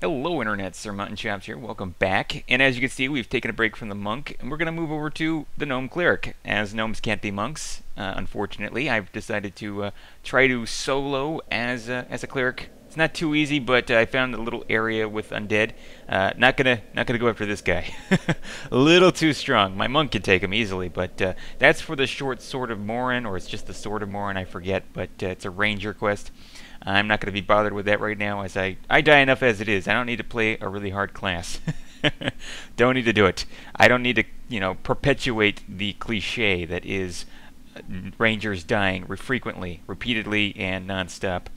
Hello Internet, Sir Mutton Chops here, welcome back. And as you can see, we've taken a break from the monk, and we're going to move over to the gnome cleric. As gnomes can't be monks, unfortunately, I've decided to try to solo as a cleric. It's not too easy, but I found a little area with undead. Not gonna go after this guy. A little too strong. My monk can take him easily, but that's for the short sword of Morin, or it's just the sword of Morin, I forget. But it's a ranger quest. I'm not going to be bothered with that right now, as I die enough as it is. I don't need to play a really hard class. Don't need to do it. I don't need to, perpetuate the cliche that is rangers dying frequently, repeatedly, and nonstop.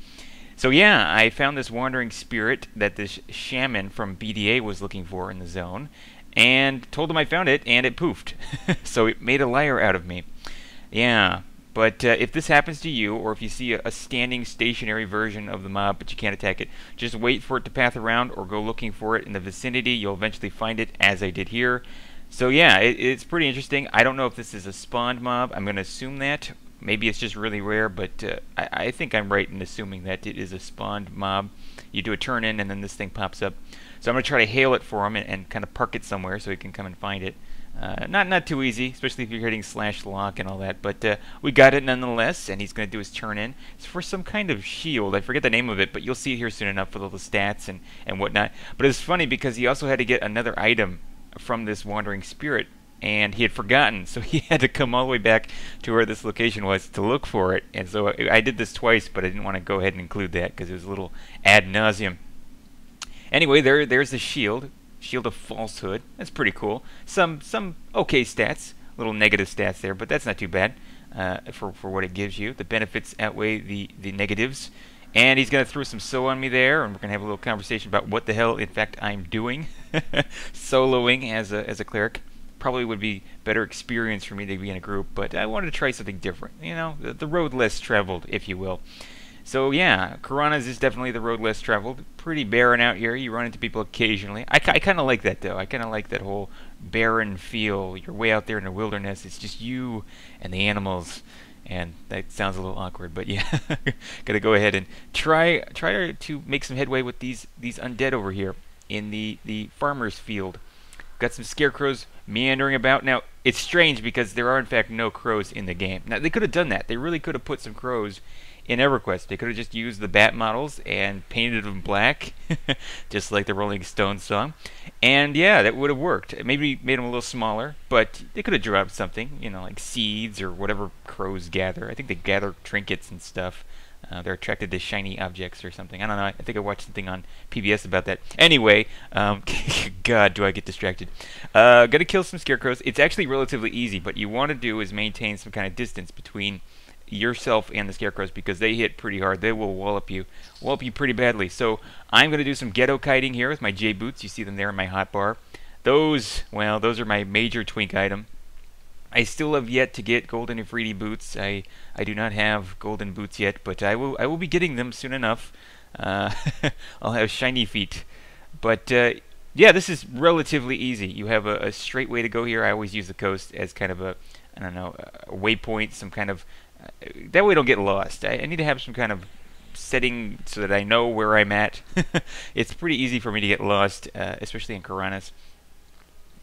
So yeah, I found this wandering spirit that this shaman from BDA was looking for in the zone, and told him I found it, and it poofed. So it made a liar out of me. Yeah. But if this happens to you, or if you see a standing stationary version of the mob but you can't attack it, just wait for it to path around or go looking for it in the vicinity. You'll eventually find it, as I did here. So yeah, it's pretty interesting. I don't know if this is a spawned mob. I'm going to assume that. Maybe it's just really rare, but I think I'm right in assuming that it is a spawned mob. You do a turn in and then this thing pops up. So I'm going to try to hail it for him and kind of park it somewhere so he can come and find it. Not too easy, especially if you're hitting /lock and all that, but we got it nonetheless, and he's going to do his turn in. It's for some kind of shield. I forget the name of it, but you'll see it here soon enough with all the stats and whatnot. But it's funny because he also had to get another item from this wandering spirit, and he had forgotten, so he had to come all the way back to where this location was to look for it. And so I did this twice, but I didn't want to go ahead and include that because it was a little ad nauseum. Anyway, there's the shield. Shield of Falsehood. That's pretty cool. Some okay stats, little negative stats there, but that's not too bad for what it gives you. The benefits outweigh the negatives. And he's going to throw some on me there, and we're going to have a little conversation about what the hell, in fact, I'm doing. Soloing as a cleric. Probably would be better experience for me to be in a group, but I wanted to try something different. The road less traveled, if you will. So yeah, Karanas is definitely the road less traveled. Pretty barren out here. You run into people occasionally. I kind of like that, though. I kind of like that whole barren feel. You're way out there in the wilderness. It's just you and the animals. And that sounds a little awkward, but yeah. Gotta go ahead and try to make some headway with these undead over here in the farmer's field. Got some scarecrows meandering about. Now, it's strange because there are, in fact, no crows in the game. Now, they could have done that. They really could have put some crows in Everquest. They could have just used the bat models and painted them black, just like the Rolling Stones song. And yeah, that would have worked. Maybe made them a little smaller, but they could have dropped something, like seeds or whatever crows gather. I think they gather trinkets and stuff. They're attracted to shiny objects or something. I don't know. I think I watched something on PBS about that. Anyway, God, do I get distracted. Gotta kill some scarecrows. It's actually relatively easy. What you want to do is maintain some kind of distance between yourself and the scarecrows because they hit pretty hard. They will wallop you pretty badly. So I'm going to do some ghetto kiting here with my J boots. You see them there in my hotbar. Those are my major twink item. I still have yet to get golden Ifriti boots. I do not have golden boots yet, but I will be getting them soon enough. I'll have shiny feet. But yeah, this is relatively easy. You have a straight way to go here. I always use the coast as kind of a waypoint, some kind of that way I don't get lost. I need to have some kind of setting so that I know where I'm at. It's pretty easy for me to get lost, especially in Karanas.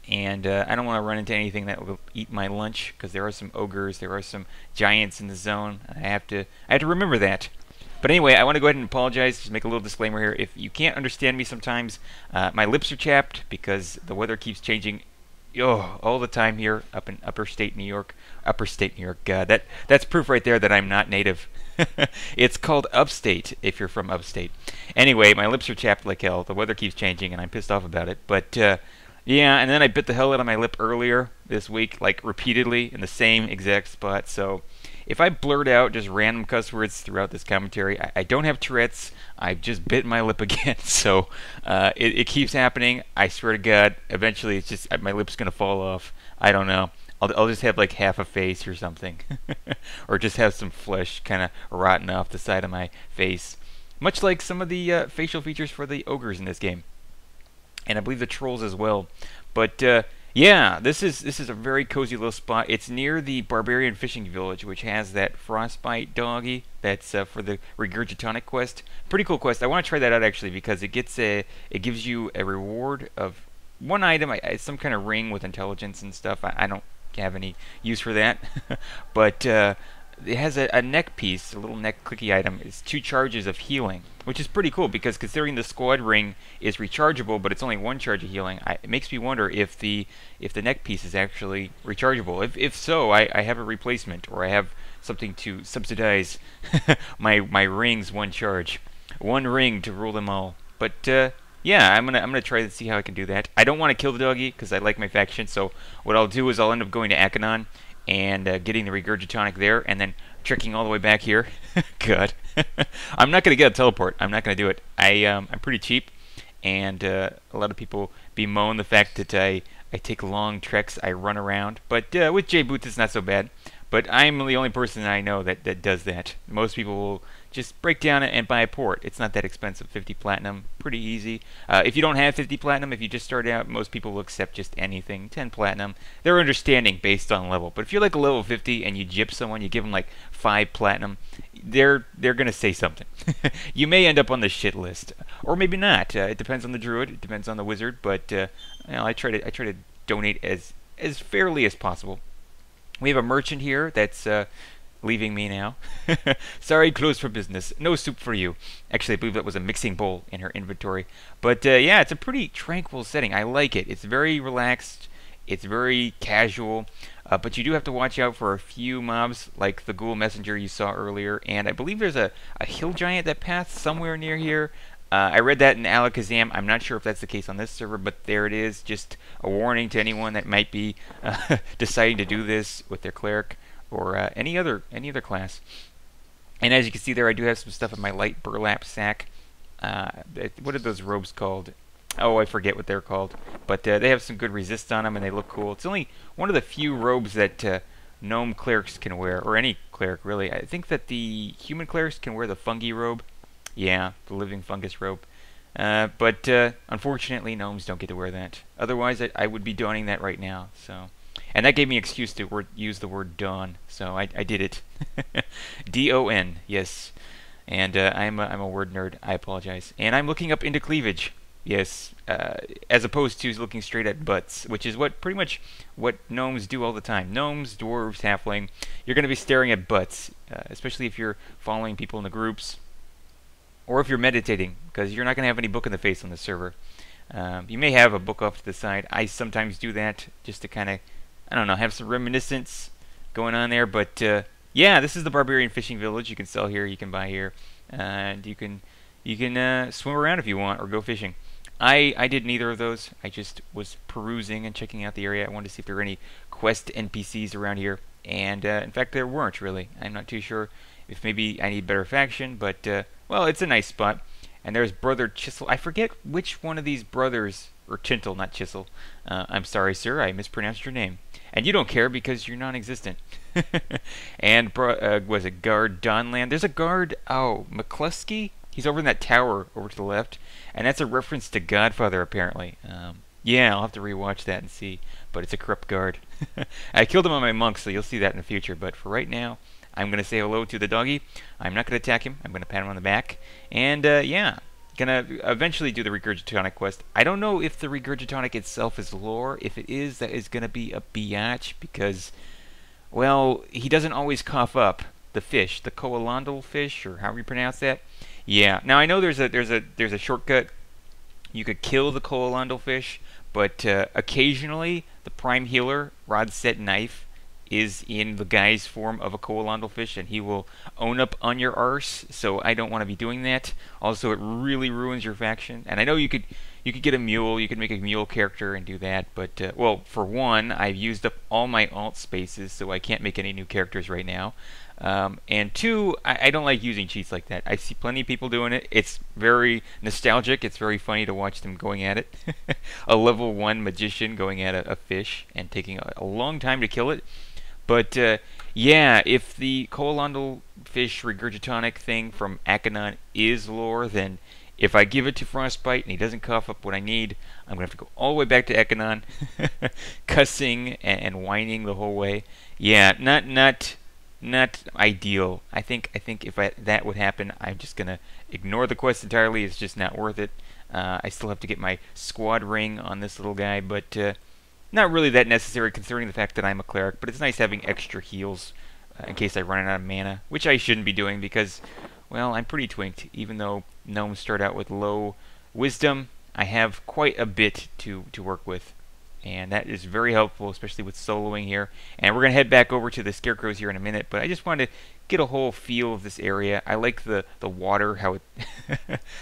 And I don't want to run into anything that will eat my lunch because there are some ogres, there are some giants in the zone. I have to remember that. But anyway, I want to go ahead and apologize. Just make a little disclaimer here. If you can't understand me sometimes, my lips are chapped because the weather keeps changing. All the time here up in upstate New York. God, that's proof right there that I'm not native. It's called upstate if you're from upstate. Anyway, my lips are chapped like hell. The weather keeps changing and I'm pissed off about it. But yeah, and then I bit the hell out of my lip earlier this week, like repeatedly in the same exact spot. So if I blurt out just random cuss words throughout this commentary, I don't have Tourette's. I've just bit my lip again. So it keeps happening. I swear to God, eventually it's just my lip's going to fall off. I don't know. I'll just have like half a face or something. Or just have some flesh kind of rotten off the side of my face. Much like some of the facial features for the ogres in this game. And I believe the trolls as well. But Yeah, this is a very cozy little spot. It's near the Barbarian Fishing Village, which has that frostbite doggy. That's for the Regurgitonic quest. Pretty cool quest. I want to try that out actually because it gives you a reward of one item, some kind of ring with intelligence and stuff. I don't have any use for that, but it has a neck piece, a little neck clicky item. It's 2 charges of healing, which is pretty cool because considering the squad ring is rechargeable, but it's only 1 charge of healing, it makes me wonder if the neck piece is actually rechargeable. If so, I have a replacement, or I have something to subsidize my ring's 1 charge, 1 ring to rule them all. But yeah, I'm gonna try to see how I can do that. I don't want to kill the doggy because I like my faction, so what I'll do is I'll end up going to Akanon and getting the Regurgitonic there, and then trekking all the way back here. God, I'm not gonna get a teleport. I'm not gonna do it. I'm pretty cheap, and a lot of people bemoan the fact that I take long treks. I run around, but with J Boots it's not so bad. But I'm the only person I know that does that. Most people will just break down and buy a port. It's not that expensive. 50 platinum, pretty easy. If you don't have 50 platinum, if you just start out, most people will accept just anything. 10 platinum. They're understanding based on level. But if you're like a level 50 and you gyp someone, you give them like 5 platinum, they're gonna say something. You may end up on the shit list, or maybe not. It depends on the druid. It depends on the wizard. But I try to donate as fairly as possible. We have a merchant here that's leaving me now. Sorry, closed for business. No soup for you. Actually, I believe that was a mixing bowl in her inventory. But yeah, it's a pretty tranquil setting. I like it. It's very relaxed. It's very casual. But you do have to watch out for a few mobs, like the ghoul messenger you saw earlier. And I believe there's a hill giant that passed somewhere near here. I read that in Alakazam. I'm not sure if that's the case on this server, but there it is. Just a warning to anyone that might be deciding to do this with their cleric or any other class. And as you can see there, I do have some stuff in my light burlap sack. What are those robes called? Oh, I forget what they're called. But they have some good resist on them, and they look cool. It's only one of the few robes that gnome clerics can wear, or any cleric really. I think that the human clerics can wear the fungi robe. Yeah, the living fungus robe. But unfortunately, gnomes don't get to wear that. Otherwise, I would be donning that right now. So, and that gave me an excuse to use the word don. So I did it. D-O-N, yes. And I'm a word nerd. I apologize. And I'm looking up into cleavage. Yes, as opposed to looking straight at butts, which is pretty much what gnomes do all the time. Gnomes, dwarves, halfling, you're going to be staring at butts, especially if you're following people in the groups. Or if you're meditating, because you're not going to have any book in the face on the server. You may have a book off to the side. I sometimes do that just to kind of, I don't know, have some reminiscence going on there. But yeah, this is the Barbarian Fishing Village. You can sell here, you can buy here, and you can swim around if you want or go fishing. I did neither of those. I just was perusing and checking out the area. I wanted to see if there were any quest NPCs around here, and in fact there weren't really. I'm not too sure if maybe I need better faction, but well, it's a nice spot. And there's Brother Chisel. I forget which one of these brothers, or Chintel, not Chisel. I'm sorry, sir, I mispronounced your name. And you don't care because you're non-existent. And was it Guard Donland? There's a guard, McCluskey? He's over in that tower over to the left. And that's a reference to Godfather, apparently. Yeah, I'll have to rewatch that and see. But it's a corrupt guard. I killed him on my monk, so you'll see that in the future. But for right now, I'm going to say hello to the doggy. I'm not going to attack him. I'm going to pat him on the back. And, yeah, going to eventually do the Regurgitonic quest. I don't know if the Regurgitonic itself is lore. If it is, that is going to be a biatch because, well, he doesn't always cough up the fish, the Coalandal fish, or however you pronounce that. Yeah, now I know there's a shortcut. You could kill the Coalandal fish, but occasionally the Prime Healer, Rod Set Knife, is in the guise form of a Coalandal fish, and he will own up on your arse, so I don't want to be doing that. Also, it really ruins your faction. And I know you could get a mule, you could make a mule character and do that, but, well, for one, I've used up all my alt spaces, so I can't make any new characters right now. And two, I don't like using cheats like that. I see plenty of people doing it. It's very nostalgic. It's very funny to watch them going at it. A level 1 magician going at a fish and taking a long time to kill it. But, yeah, if the Coalandal fish Regurgitonic thing from Akanon is lore, then If I give it to Frostbite and he doesn't cough up what I need, I'm going to have to go all the way back to Ekanon, cussing and whining the whole way. Yeah, not ideal. I think if that would happen, I'm just going to ignore the quest entirely. It's just not worth it. I still have to get my squad ring on this little guy, but not really that necessary considering the fact that I'm a cleric. But it's nice having extra heals in case I run out of mana, which I shouldn't be doing because, well, I'm pretty twinked. Even though gnomes start out with low wisdom, I have quite a bit to work with. And that is very helpful, especially with soloing here. And we're going to head back over to the scarecrows here in a minute, but I just wanted to get a whole feel of this area. I like the water, how it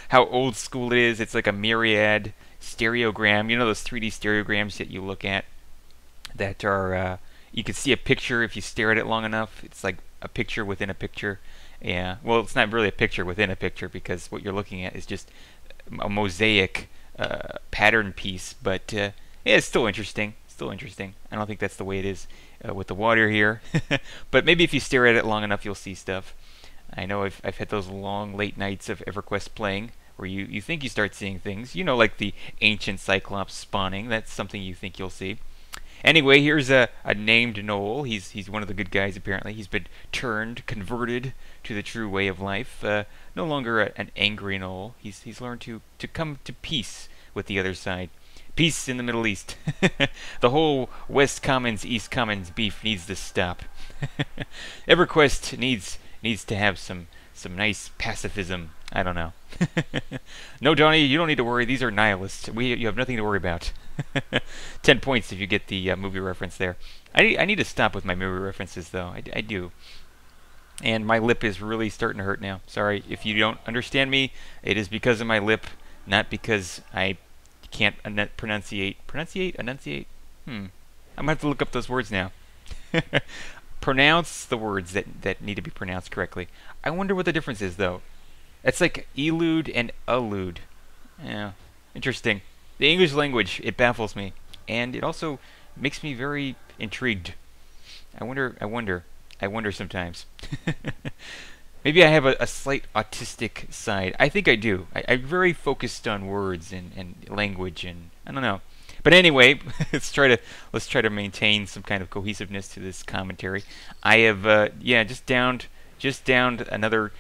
how old school it is. It's like a myriad stereogram. You know those 3D stereograms that you look at that are, you can see a picture if you stare at it long enough. It's like a picture within a picture. Yeah, well, it's not really a picture within a picture because what you're looking at is just a mosaic pattern piece, but yeah, it's still interesting. Still interesting. I don't think that's the way it is with the water here. But maybe if you stare at it long enough, you'll see stuff. I know I've had those long, late nights of Everquest playing where you think you start seeing things. You know, like the ancient Cyclops spawning. That's something you think you'll see. Anyway, here's a named Noel. He's one of the good guys, apparently. He's been converted to the true way of life. No longer an angry Noel. He's learned to come to peace with the other side. Peace in the Middle East. The whole West Commons, East Commons beef needs to stop. Everquest needs to have some nice pacifism. I don't know. No, Donnie, you don't need to worry. These are nihilists. You have nothing to worry about. 10 points if you get the movie reference there. I need to stop with my movie references, though. I do. And my lip is really starting to hurt now. Sorry if you don't understand me. It is because of my lip, not because I can't pronunciate. Enunciate? I'm gonna have to look up those words now. Pronounce the words that need to be pronounced correctly. I wonder what the difference is, though. It's like elude and allude. Yeah, interesting. The English language, it baffles me, and it also makes me very intrigued. I wonder sometimes. Maybe I have a slight autistic side. I think I do. I'm very focused on words and language, and I don't know. But anyway, let's try to maintain some kind of cohesiveness to this commentary. I have just downed another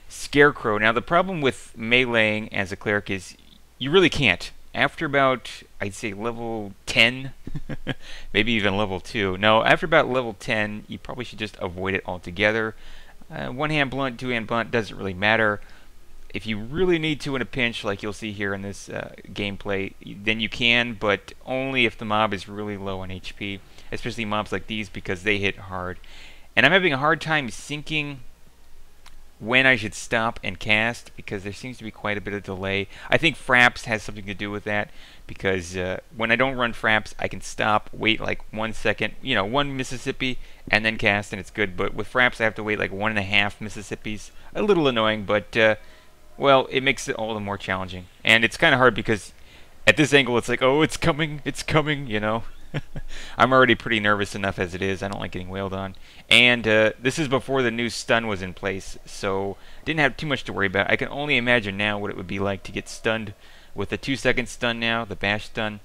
scarecrow. Now the problem with meleeing as a cleric is you really can't. After about, I'd say, level 10, maybe even level 2. No, after about level 10, you probably should just avoid it altogether. One-hand blunt, two-hand blunt, doesn't really matter. If you really need to in a pinch, like you'll see here in this gameplay, then you can, but only if the mob is really low on HP, especially mobs like these because they hit hard. And I'm having a hard time syncing when I should stop and cast because there seems to be quite a bit of delay. I think Fraps has something to do with that because when I don't run Fraps, I can stop, wait like 1 second, 1 Mississippi, and then cast, and it's good. But with Fraps, I have to wait like 1.5 Mississippis. A little annoying, but well, it makes it all the more challenging. And it's kind of hard because at this angle, it's like, oh, it's coming, I'm already pretty nervous enough as it is. I don't like getting wailed on. And this is before the new stun was in place, so didn't have too much to worry about. I can only imagine now what it would be like to get stunned with the 2-second stun now, the bash stun,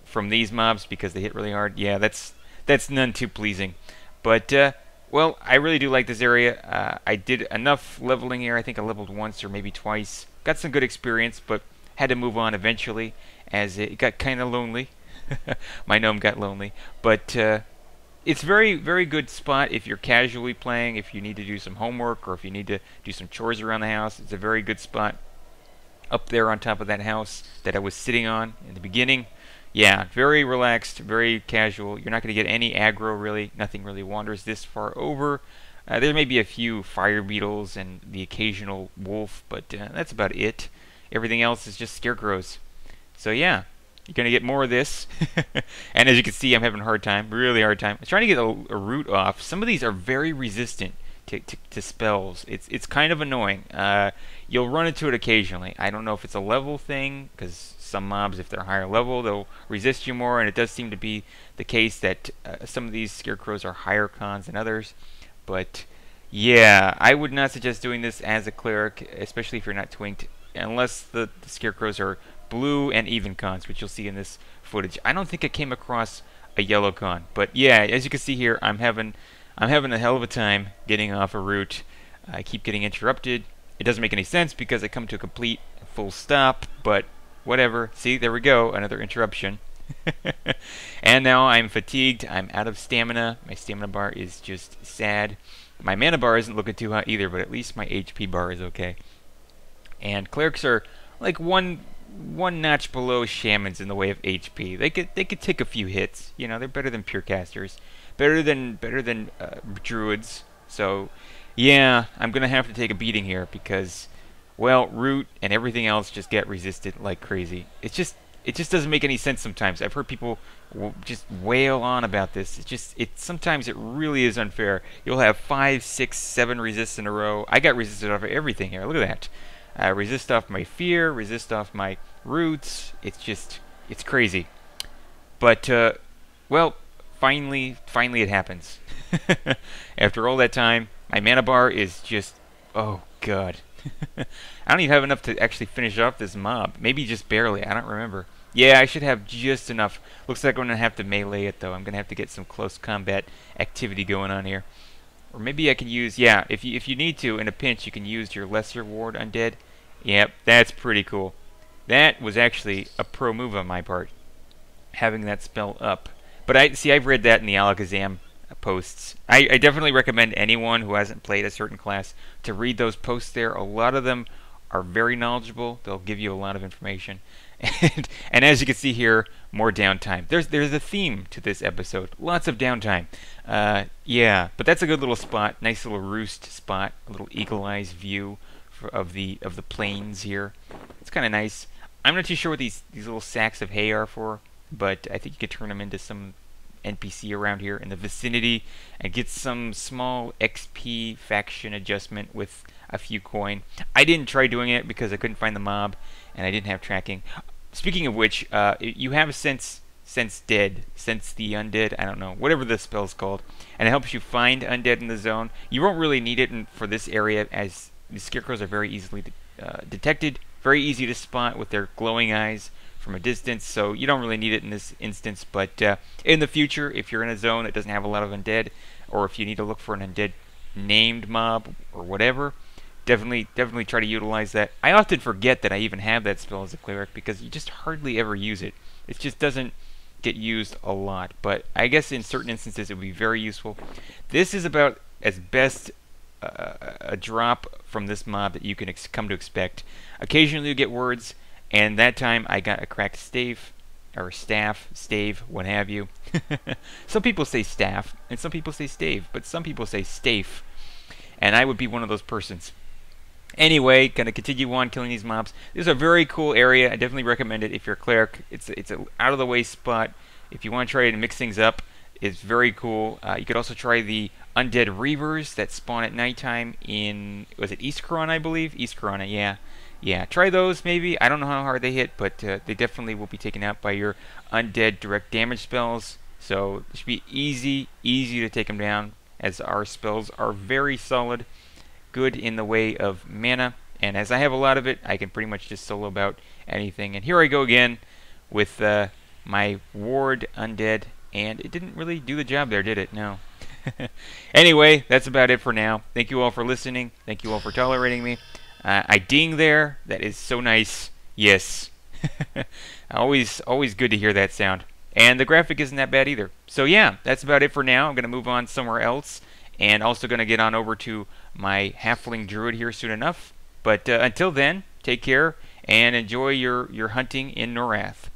from these mobs because they hit really hard. Yeah, that's none too pleasing. But, well, I really do like this area. I did enough leveling here. I think I leveled once or maybe twice. Got some good experience, but had to move on eventually as it got kind of lonely. My gnome got lonely, but it's very, very good spot if you're casually playing, if you need to do some homework or if you need to do some chores around the house. It's a very good spot up there on top of that house that I was sitting on in the beginning. Yeah, very relaxed, very casual. You're not going to get any aggro, really. Nothing really wanders this far over. There may be a few fire beetles and the occasional wolf, but that's about it. Everything else is just scarecrows. So yeah. You're going to get more of this. And as you can see, I'm having a hard time, really hard time. I'm trying to get a root off. Some of these are very resistant to spells. It's kind of annoying. You'll run into it occasionally. I don't know if it's a level thing, because some mobs, if they're higher level, they'll resist you more, and it does seem to be the case that some of these scarecrows are higher cons than others. But yeah, I would not suggest doing this as a cleric, especially if you're not twinked. unless the scarecrows are blue and even cons, which you'll see in this footage. I don't think I came across a yellow con, but yeah, as you can see here, I'm having a hell of a time getting off a route. I keep getting interrupted. It doesn't make any sense because I come to a complete full stop, but whatever. See, there we go, another interruption. And now I'm fatigued. I'm out of stamina. My stamina bar is just sad. My mana bar isn't looking too hot either, but at least my HP bar is okay. And clerics are like one notch below shamans in the way of HP. They could take a few hits. You know, they're better than pure casters, better than druids. So yeah, I'm gonna have to take a beating here because, well, root and everything else just get resisted like crazy. It just doesn't make any sense sometimes. I've heard people just wail on about this. Sometimes it really is unfair. You'll have 5, 6, 7 resists in a row. I got resisted off of everything here. Look at that. Resist off my fear, resist off my roots. It's crazy. But well, finally it happens. After all that time, my mana bar is just, oh god. I don't even have enough to actually finish off this mob. Maybe just barely. I don't remember. Yeah, I should have just enough. Looks like I'm going to have to melee it, though. I'm going to have to get some close combat activity going on here. Or maybe I can use, yeah, if you need to, in a pinch, you can use your Lesser Ward Undead. Yep, that's pretty cool. That was actually a pro move on my part, having that spell up. But I've read that in the Alakazam posts. I definitely recommend anyone who hasn't played a certain class to read those posts there. A lot of them are very knowledgeable. They'll give you a lot of information. And as you can see here, more downtime. There's a theme to this episode. Lots of downtime. Yeah, but that's a good little spot. Nice little roost spot. A little eagle-eyes view of the plains here. It's kind of nice. I'm not too sure what these little sacks of hay are for, but I think you could turn them into some NPC around here in the vicinity and get some small XP faction adjustment with a few coin. I didn't try doing it because I couldn't find the mob and I didn't have tracking. Speaking of which, you have sense dead, sense the undead, I don't know, whatever the spell's called, and it helps you find undead in the zone. You won't really need it for this area as the scarecrows are very easily detected, very easy to spot with their glowing eyes from a distance, so you don't really need it in this instance. But in the future, if you're in a zone that doesn't have a lot of undead, or if you need to look for an undead named mob or whatever, definitely try to utilize that. I often forget that I even have that spell as a cleric because you just hardly ever use it. It just doesn't get used a lot, but I guess in certain instances it would be very useful. This is about as best a drop from this mob that you can come to expect. Occasionally you get words, and that time I got a cracked stave, or staff, stave, what have you. Some people say staff, and some people say stave, but some people say stafe, and I would be one of those persons. Anyway, gonna continue on killing these mobs. This is a very cool area. I definitely recommend it if you're a cleric. It's an out of the way spot. If you want to try to mix things up, it's very cool. You could also try the undead reavers that spawn at nighttime in, was it East Corona, I believe? East Corona, yeah. Yeah, try those maybe. I don't know how hard they hit, but they definitely will be taken out by your undead direct damage spells. So it should be easy to take them down, as our spells are very solid, good in the way of mana. And as I have a lot of it, I can pretty much just solo about anything. And here I go again with my ward undead, and it didn't really do the job there, did it? No. Anyway, that's about it for now. Thank you all for listening. Thank you all for tolerating me. I ding there. That is so nice. Yes. Always good to hear that sound. And the graphic isn't that bad either. So yeah, that's about it for now. I'm going to move on somewhere else. And also going to get on over to my halfling druid here soon enough. But until then, take care and enjoy your hunting in Norath.